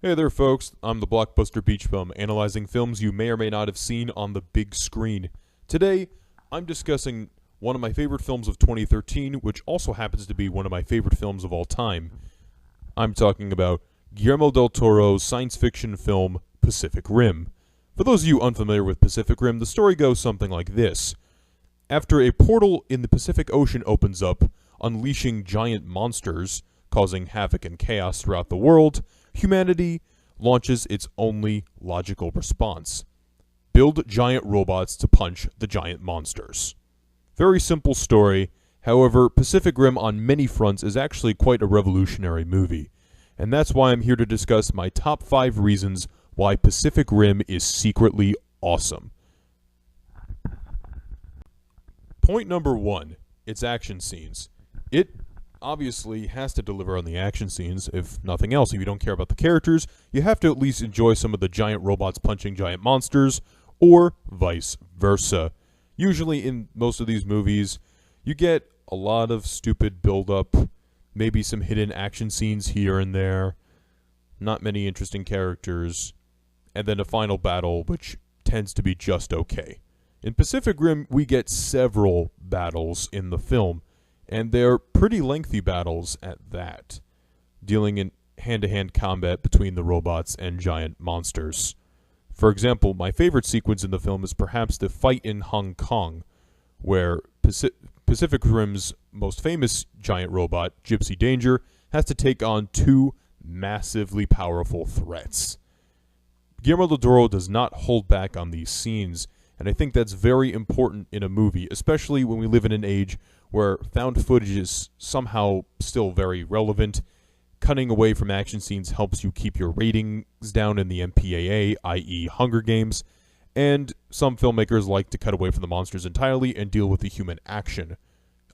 Hey there, folks. I'm the Blockbuster Beach Bum, analyzing films you may or may not have seen on the big screen. Today, I'm discussing one of my favorite films of 2013, which also happens to be one of my favorite films of all time. I'm talking about Guillermo del Toro's science fiction film, Pacific Rim. For those of you unfamiliar with Pacific Rim, the story goes something like this. After a portal in the Pacific Ocean opens up, unleashing giant monsters, causing havoc and chaos throughout the world, humanity launches its only logical response. Build giant robots to punch the giant monsters. Very simple story. However, Pacific Rim on many fronts is actually quite a revolutionary movie. And that's why I'm here to discuss my top 5 reasons why Pacific Rim is secretly awesome. Point number 1, its action scenes. It obviously has to deliver on the action scenes, if nothing else. If you don't care about the characters, you have to at least enjoy some of the giant robots punching giant monsters, or vice versa. Usually in most of these movies, you get a lot of stupid build-up, maybe some hidden action scenes here and there, not many interesting characters, and then a final battle which tends to be just okay. In Pacific Rim, we get several battles in the film, and they're pretty lengthy battles at that, dealing in hand-to-hand combat between the robots and giant monsters. For example, my favorite sequence in the film is perhaps the fight in Hong Kong, where Pacific Rim's most famous giant robot, Gypsy Danger, has to take on 2 massively powerful threats. Guillermo del Toro does not hold back on these scenes, and I think that's very important in a movie, especially when we live in an age where found footage is somehow still very relevant. Cutting away from action scenes helps you keep your ratings down in the MPAA, i.e. Hunger Games, and some filmmakers like to cut away from the monsters entirely and deal with the human action.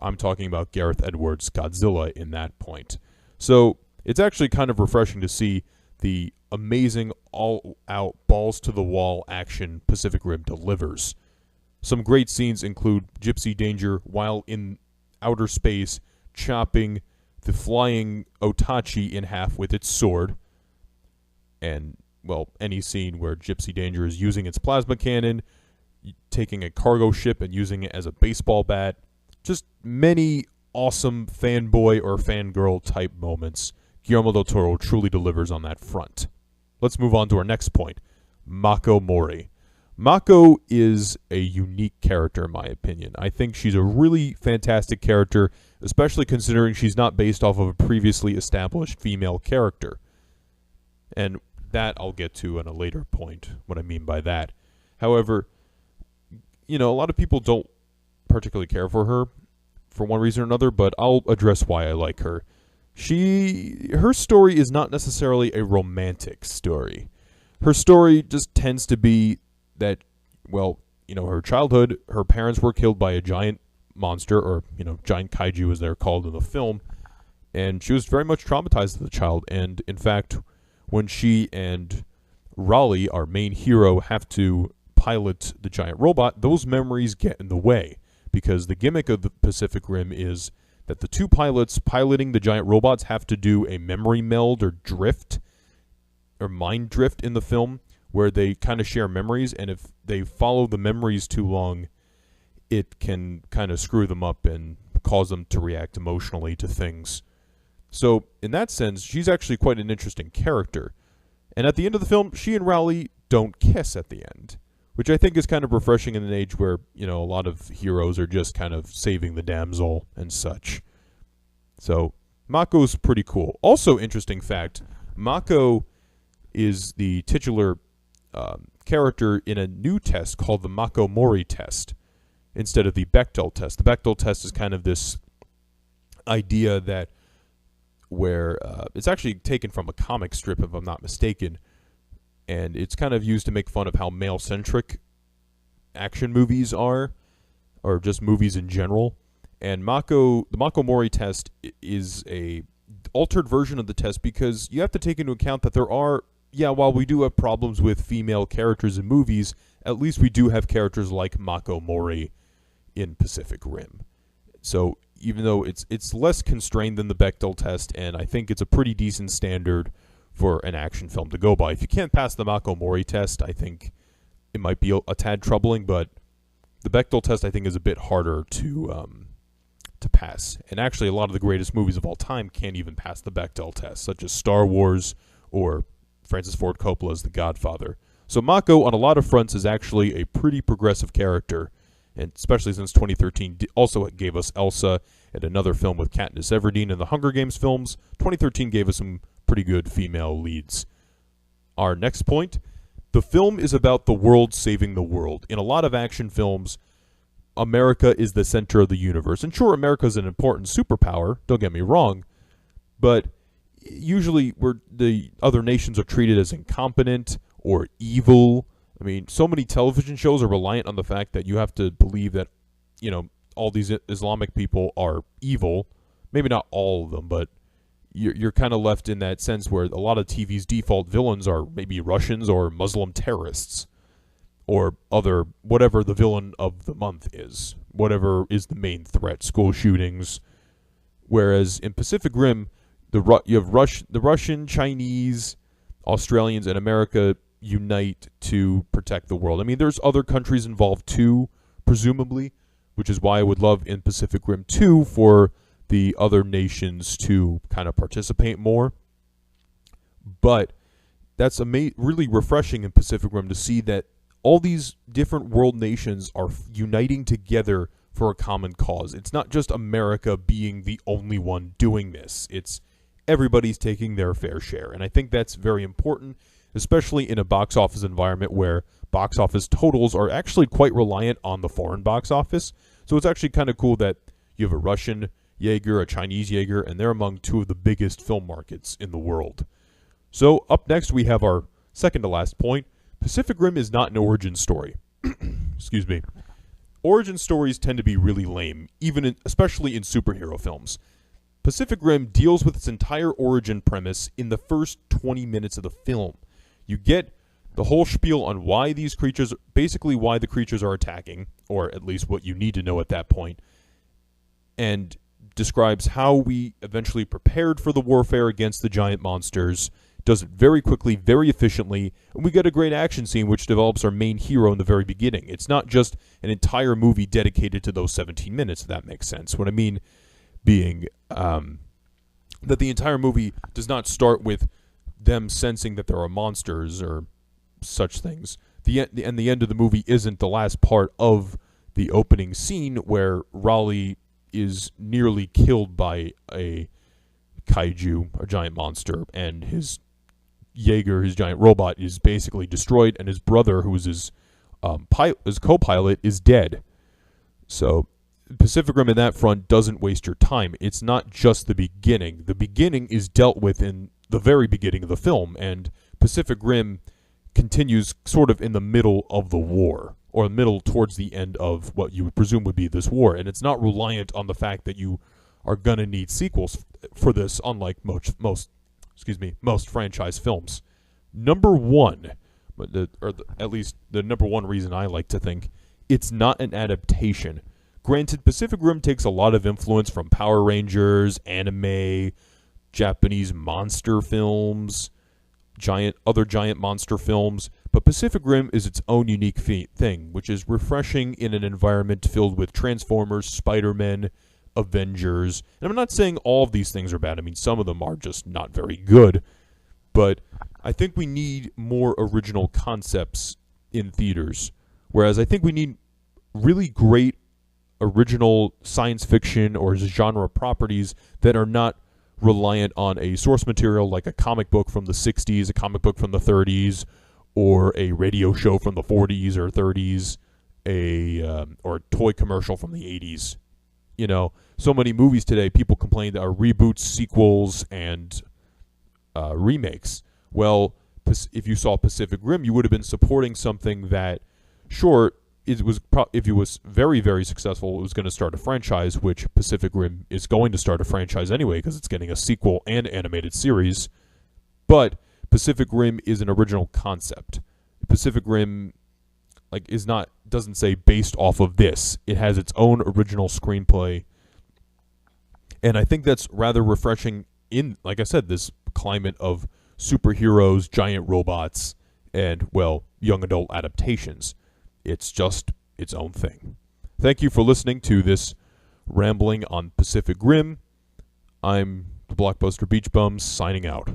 I'm talking about Gareth Edwards' Godzilla in that point. So it's actually kind of refreshing to see the amazing all-out balls-to-the-wall action Pacific Rim delivers. Some great scenes include Gypsy Danger, while in outer space, chopping the flying Otachi in half with its sword. And, well, any scene where Gypsy Danger is using its plasma cannon, taking a cargo ship and using it as a baseball bat. Just many awesome fanboy or fangirl type moments. Guillermo del Toro truly delivers on that front. Let's move on to our next point. Mako Mori. Mako is a unique character in my opinion. I think she's a really fantastic character, especially considering she's not based off of a previously established female character. And that I'll get to in a later point, what I mean by that. However, a lot of people don't particularly care for her for one reason or another, but I'll address why I like her. Her story is not necessarily a romantic story. Her story just tends to be that, her childhood, her parents were killed by a giant monster, or, giant kaiju as they're called in the film, and she was very much traumatized as a child, and in fact, when she and Raleigh, our main hero, have to pilot the giant robot, those memories get in the way, because the gimmick of the Pacific Rim is that the 2 pilots piloting the giant robots have to do a memory meld or drift, or mind drift in the film, where they kind of share memories, and if they follow the memories too long, it can kind of screw them up and cause them to react emotionally to things. So, in that sense, she's actually quite an interesting character. And at the end of the film, she and Raleigh don't kiss at the end, which I think is kind of refreshing in an age where, a lot of heroes are just kind of saving the damsel and such. So, Mako's pretty cool. Also, interesting fact, Mako is the titular character in a new test called the Mako Mori test instead of the Bechdel test. The Bechdel test is kind of this idea that where it's actually taken from a comic strip, if I'm not mistaken, and it's kind of used to make fun of how male-centric action movies are, or just movies in general. And the Mako Mori test is a altered version of the test because you have to take into account that there are, while we do have problems with female characters in movies, at least we do have characters like Mako Mori in Pacific Rim. So even though it's less constrained than the Bechdel test, and I think it's a pretty decent standard for an action film to go by. If you can't pass the Mako Mori test, I think it might be a tad troubling, but the Bechdel test, I think, is a bit harder to pass. And actually, a lot of the greatest movies of all time can't even pass the Bechdel test, such as Star Wars or Francis Ford Coppola's The Godfather. So Mako, on a lot of fronts, is actually a pretty progressive character, and especially since 2013 also gave us Elsa and another film with Katniss Everdeen in the Hunger Games films. 2013 gave us some pretty good female leads. Our next point, the film is about the world saving the world. In a lot of action films, America is the center of the universe. And sure, America is an important superpower, don't get me wrong, but usually the other nations are treated as incompetent or evil. I mean, so many television shows are reliant on the fact that you have to believe that, all these Islamic people are evil. Maybe not all of them, but you're kind of left in that sense where a lot of TV's default villains are maybe Russians or Muslim terrorists or whatever the villain of the month is, whatever is the main threat, school shootings. Whereas in Pacific Rim, you have the Russian, Chinese, Australians, and America unite to protect the world. I mean, there's other countries involved too, presumably, which is why I would love in Pacific Rim 2 for the other nations to kind of participate more. But that's really refreshing in Pacific Rim to see that all these different world nations are uniting together for a common cause. It's not just America being the only one doing this. It's everybody's taking their fair share. And I think that's very important, especially in a box office environment where box office totals are actually quite reliant on the foreign box office. So it's actually kind of cool that you have a Russian Jaeger, a Chinese Jaeger, and they're among two of the biggest film markets in the world. So up next we have our second to last point. Pacific Rim is not an origin story. Excuse me. Origin stories tend to be really lame, especially in superhero films. Pacific Rim deals with its entire origin premise in the first 20 minutes of the film. You get the whole spiel on why the creatures are attacking, or at least what you need to know at that point, and describes how we eventually prepared for the warfare against the giant monsters, does it very quickly, very efficiently, and we get a great action scene which develops our main hero in the very beginning. It's not just an entire movie dedicated to those 17 minutes, if that makes sense. What I mean being that the entire movie does not start with them sensing that there are monsters or such things. The end of the movie isn't the last part of the opening scene where Raleigh is nearly killed by a kaiju, a giant monster, and his Jaeger, his giant robot, is basically destroyed, and his brother, who was his co-pilot, is dead. So Pacific Rim in that front doesn't waste your time. It's not just the beginning. The beginning is dealt with in the very beginning of the film, and Pacific Rim continues sort of in the middle of the war, or middle towards the end of what you would presume would be this war, and it's not reliant on the fact that you are going to need sequels for this, unlike most franchise films. Number one, at least the number one reason I like to think, it's not an adaptation. Granted, Pacific Rim takes a lot of influence from Power Rangers, anime, Japanese monster films, other giant monster films, but Pacific Rim is its own unique thing, which is refreshing in an environment filled with Transformers, Spider-Man, Avengers. And I'm not saying all of these things are bad. I mean, some of them are just not very good, but I think we need more original concepts in theaters, whereas I think we need really great original science fiction or genre properties that are not reliant on a source material like a comic book from the 60s, a comic book from the 30s, or a radio show from the 40s or 30s, or a toy commercial from the 80s. So many movies today, people complain that are reboots, sequels, and remakes. Well, if you saw Pacific Rim, you would have been supporting something that, sure, if it was very, very successful, it was going to start a franchise, which Pacific Rim is going to start a franchise anyway because it's getting a sequel and animated series. But Pacific Rim is an original concept. Pacific Rim doesn't say based off of this. It has its own original screenplay. And I think that's rather refreshing in, like I said, this climate of superheroes, giant robots, and, well, young adult adaptations. It's just its own thing. Thank you for listening to this rambling on Pacific Rim. I'm the Blockbuster Beach Bums, signing out.